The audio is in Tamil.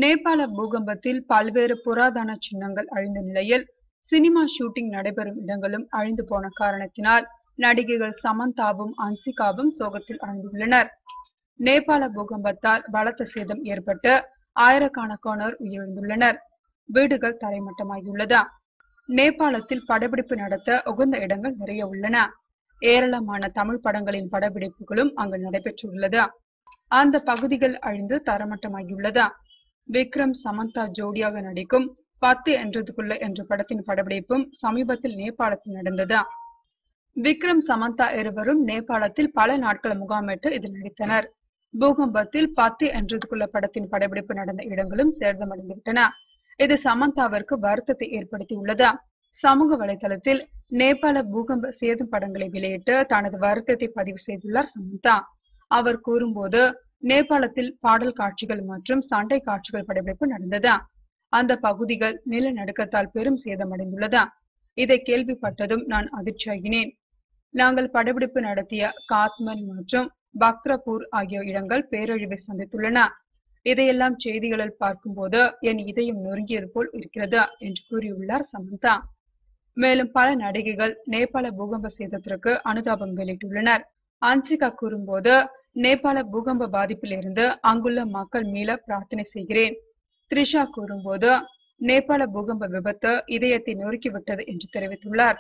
நேபாள பூகம்பத்தில் பல்வேறு புராதன சின்னங்கள் அழிந்த நிலையில் சினிமா ஷூட்டிங் நடைபெறும் இடங்களும் அழிந்து போன காரணத்தினால் நடிகைகள் சமந்தாவும் அன்சிகாவும் சோகத்தில் ஆழ்ந்துள்ளனர். நேபாள பூகம்பத்தால் பலத்த சேதம் ஏற்பட்டு ஆயிரக்கணக்கானோர் உயிரிழந்துள்ளனர். வீடுகள் தரைமட்டமாகியுள்ளது. நேபாளத்தில் படப்பிடிப்பு நடத்த உகந்த இடங்கள் நிறைய உள்ளன. ஏராளமான தமிழ் படங்களின் படப்பிடிப்புகளும் அங்கு நடைபெற்றுள்ளது. அந்த பகுதிகள் அழிந்து தரமட்டமாகியுள்ளது. விக்ரம் சமந்தா ஜோடியாக நடிக்கும் 10 என்றதுக்குள்ள என்ற படத்தின் படப்பிடிப்பும் சமீபத்தில் நேபாளத்தில் நடந்தது. விக்ரம் சமந்தா இருவரும் நேபாளத்தில் பல நாட்கள் முகாமிட்டு இதில் நடித்தனர். பூகம்பத்தில் 10 என்றதுக்குள்ள படத்தின் படப்பிடிப்பு நடந்த இடங்களும் சேதமடைந்துவிட்டன. இது சமந்தாவிற்கு வருத்தத்தை ஏற்படுத்தியுள்ளது. சமூக வலைதளத்தில் நேபாள பூகம்ப சேதம் படங்களை வெளியிட்டு தனது வருத்தத்தை பதிவு செய்துள்ளார் சமந்தா. அவர் கூறும்போது, நேபாளத்தில் பாடல் காட்சிகள் மற்றும் சண்டை காட்சிகள் படப்பிடிப்பு நடந்தது. அந்த பகுதிகள் நிலநடுக்கத்தால் பெரும் சேதமடைந்துள்ளது. இதை கேள்விப்பட்டதும் நான் அதிர்ச்சியாகினேன். நாங்கள் படப்பிடிப்பு நடத்திய காத்மன் மற்றும் பக்ரபூர் ஆகிய இடங்கள் பேரழிவை சந்தித்துள்ளன. இதையெல்லாம் செய்திகளில் பார்க்கும்போது என் இதயம் நொறுங்கியது போல் இருக்கிறது என்று கூறியுள்ளார் சமந்தா. மேலும் பல நடிகைகள் நேபாள பூகம்ப சேதத்திற்கு அனுதாபம் வெளியிட்டுள்ளனர். அன்சிகா கூறும்போது, நேபாள பூகம்ப பாதிப்பில் இருந்து அங்குள்ள மக்கள் மீள பிரார்த்தனை செய்கிறேன். த்ரிஷா கூறும்போது, நேபாள பூகம்ப விபத்து இதயத்தை நொறுக்கிவிட்டது என்று தெரிவித்துள்ளார்.